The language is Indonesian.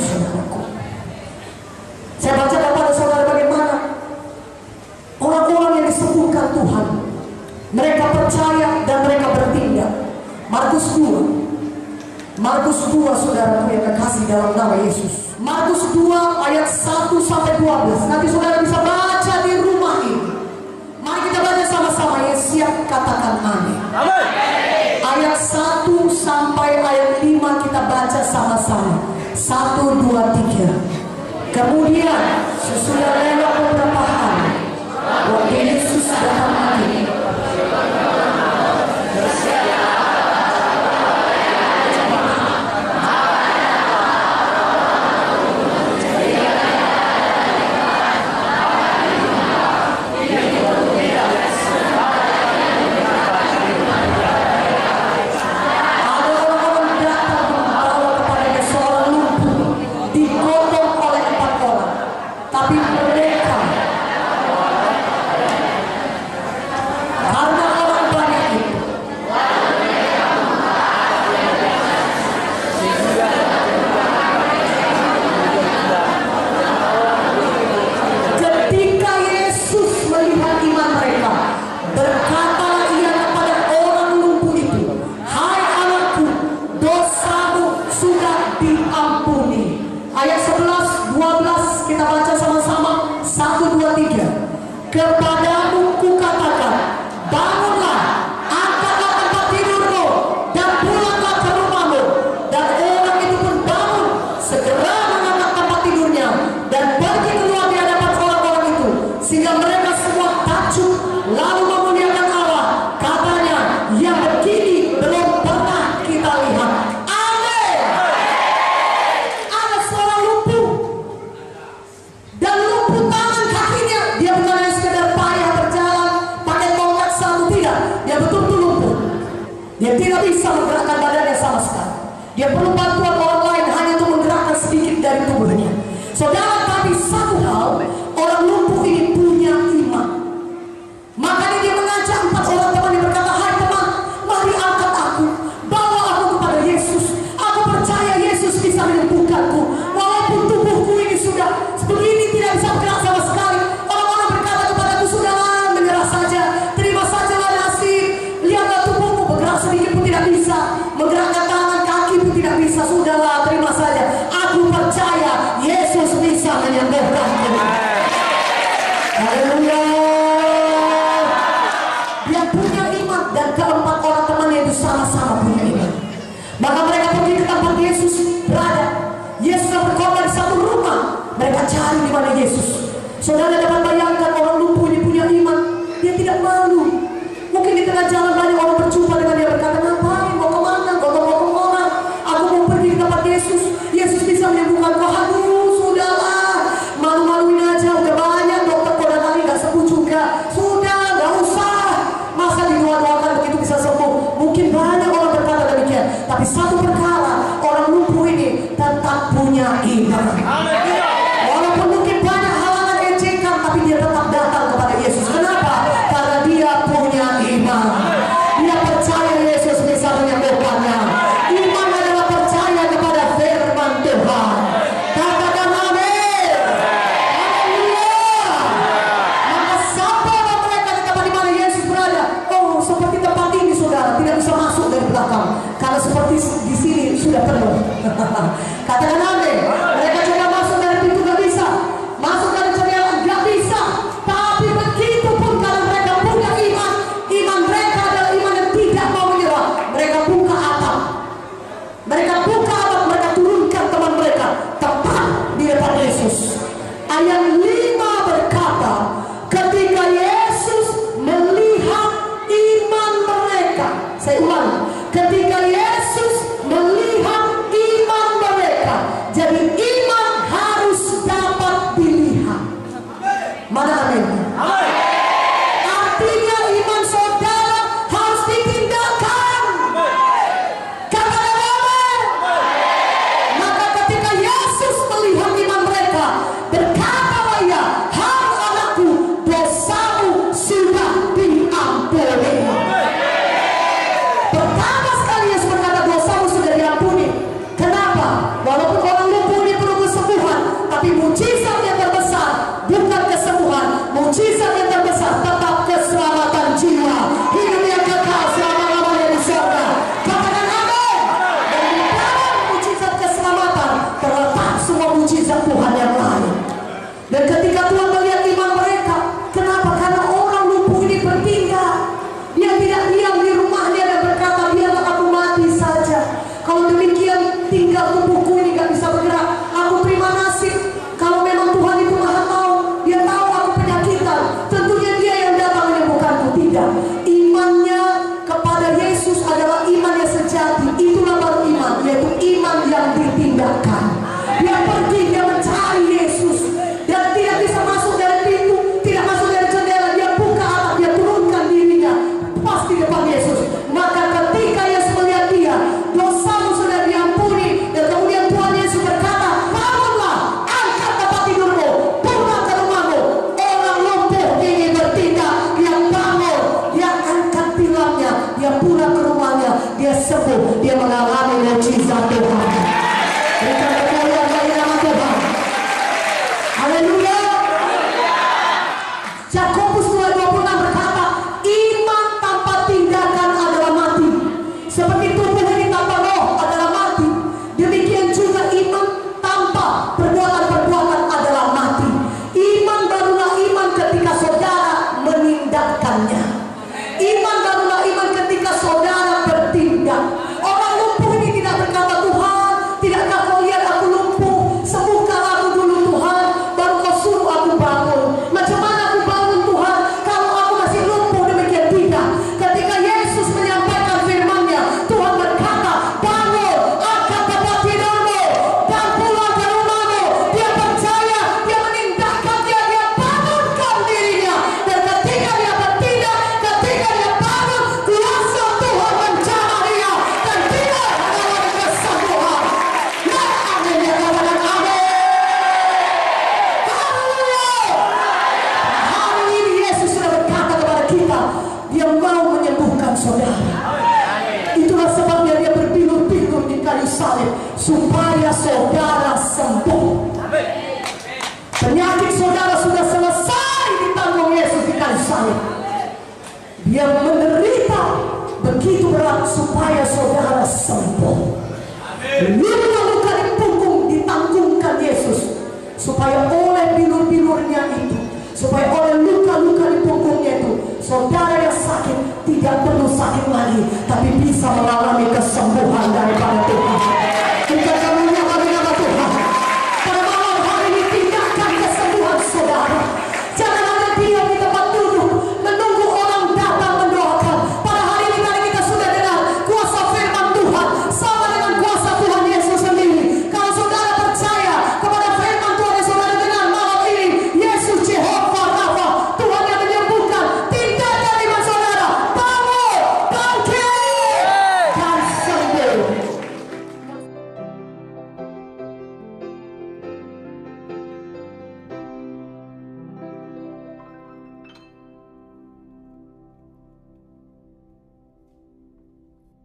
saudaraku. Saya baca kepada saudara bagaimana orang-orang yang disembuhkan Tuhan, mereka percaya dan mereka bertindak. Markus 2 saudaraku yang kekasih dalam nama Yesus. Markus 2 ayat 1 sampai 12. Nanti saudara bisa baca di rumah ini. Mari kita baca sama-sama. Yang siap katakan amin. Amin. Ayat 1 sampai ayat 5 kita baca sama-sama. 1, 2, 3. Kemudian sesudah lewat beberapa hari, waktu Yesus datang lagi. Kepadamu kukatakan, bangunlah, angkatlah tempat tidurmu, dan pulanglah ke rumahmu. Dan orang itu pun bangun, segera mengangkat tempat tidurnya, dan pergi keluar di hadapan orang-orang itu, sehingga mereka semua takjub, lalu memuliakan Allah. Katanya, yang begini belum pernah kita lihat. Amin. Ada seorang lumpuh, dan lumpuh tangan kakinya. Dia bukan dia tidak bisa menggerakkan badannya sama sekali. Dia perlu bantuan orang lain hanya untuk menggerakkan sedikit dari tubuhnya. Saudara, tapi satu hal, orang lumpuh ini punya iman. Makanya dia mengajak 4 orang teman yang berkata, hai teman, mari angkat aku, bawa aku kepada Yesus. Aku percaya Yesus bisa menyembuhkanku. Walaupun tubuhku ini sudah begini, tidak bisa bergerak sama sekali. Orang-orang berkata kepadaku, sudahlah, menyerah saja, terima sajalah nasib. Lihatlah tubuhmu bergerak sedikit pun tidak bisa, menggerakkan tangan kaki pun tidak bisa. Sudahlah, terima saja. Aku percaya Yesus bisa menyembuhkanku. Haleluya. Dia punya iman, dan keempat orang temannya itu sama-sama punya iman. Maka mereka pergi ke tempat Yesus berada. Yesus berkhotbah di satu rumah. Mereka cari di mana Yesus. Saudara dapat bayangkan orang lumpuh ini punya iman. Dia tidak malu. Mungkin di tengah jalan banyak orang berjumpa dengan dia, berkata, ngapain, mau kemana, ngomong-ngomong orang, aku mau pergi ke tempat Yesus. Yesus bisa menyembuhkan kau. Aduh, sudahlah, malu-maluin aja, udah banyak dokter kau datangi gak sembuh juga. Sudah, gak usah, masa didoa-doakan begitu bisa sembuh. Mungkin banyak orang berkata demikian, tapi satu perkara, orang lumpuh ini tetap punya iman. Walaupun mungkin banyak halangan ejekan, tapi dia tetap datang kepada Yesus. Kenapa? Karena dia punya iman. Dia percaya Yesus bisa menyembuhkannya. Iman adalah percaya kepada firman Tuhan. Katakan amin. Haleluya. Maka sampai mereka di tempat di mana Yesus berada. Oh, seperti tempat ini saudara, tidak bisa masuk dari belakang, karena seperti di sini sudah penuh. Katakan amin. Mereka coba masuk dari pintu, gak bisa. Masuk dari jendela, gak bisa. Tapi begitu pun kalau mereka punya iman, iman mereka adalah iman yang tidak mau menyerah. Mereka buka atap, mereka turunkan teman mereka tepat di depan Yesus. Ayat 5 berkata, ketika Yesus melihat iman mereka. Saya ulangi, ketika Yesus melihat iman mereka. Jadi iman harus dapat dilihat. Mana amin? Artinya iman saudara harus ditindakan. Katakan amin. Maka ketika Yesus melihat iman mereka, berkatalah Tuhan yang lain. Dan ketika Tuhan melihat iman mereka, kenapa? Karena orang lumpuh ini berpindah. Dia tidak diam di rumahnya dan berkata, biarlah aku mati saja. Kalau demikian tinggal tubuhku ini gak bisa bergerak, aku terima nasib. Kalau memang Tuhan itu maha tahu, dia tahu aku penyakitan, tentunya dia yang datang menyembuhkanku. Tidak, imannya kepada Yesus adalah iman yang sejati. Itulah baru iman, yaitu iman yang ditinggalkan. Dia pergi, dia mencari Yesus, dan tidak bisa masuk dari pintu, tidak masuk dari jendela. Dia buka atap, dia turunkan dirinya pas di depan Yesus. Maka ketika Yesus melihat dia, dosamu sudah diampuni. Dan kemudian Tuhan Yesus berkata, bangunlah, angkat tempat tidurmu, pulang ke rumahmu. Orang lumpuh ingin bertindak, dia bangun, dia angkat tilangnya, dia pulang ke rumahnya, dia sembuh, dia mengalami mukjizat Tuhan. Berikan kemuliaan bagi nama Tuhan. Haleluya. Yakobus 2:26 berkata, iman tanpa tindakan adalah mati. Seperti tubuh ini tanpa roh adalah mati, demikian juga iman tanpa perbuatan-perbuatan adalah mati. Iman barulah iman ketika saudara menindakkannya. Iman barulah iman ketika saudara bertindak. Orang lumpuh ini tidak berkata, Tuhan, tidakkah kau lihat aku lumpuh? Sembuhkan aku dulu Tuhan, baru kau suruh aku bangun. Macam mana aku bangun Tuhan kalau aku masih lumpuh? Demikian tidak. Ketika Yesus menyampaikan firman-Nya, Tuhan berkata, bangun, angkat tempat tidurmu, dan pulang ke rumahmu. Dia percaya, dia menindakkannya, dia bangunkan dirinya. Dan ketika dia bertindak, ketika dia bangun, kuasa Tuhan menjamah dia, dan dia mengalami kesembuhan. Ya amin, ya katakan amin. Haleluya. Hari ini Yesus sudah berkata kepada kita, dia mau menyembuhkan saudara. Itulah sebabnya dia berpilur-pilur di kayu salib, supaya saudara sembuh. Penyakit saudara sudah selesai ditanggung Yesus di kayu salib. Dia menderita begitu berat supaya saudara sembuh. Luka-luka di punggung ditanggungkan Yesus, supaya oleh pilur-pilurnya itu, supaya oleh luka-luka di punggungnya itu, saudara yang sakit tidak perlu sakit lagi, tapi bisa mengalami kesembuhan daripada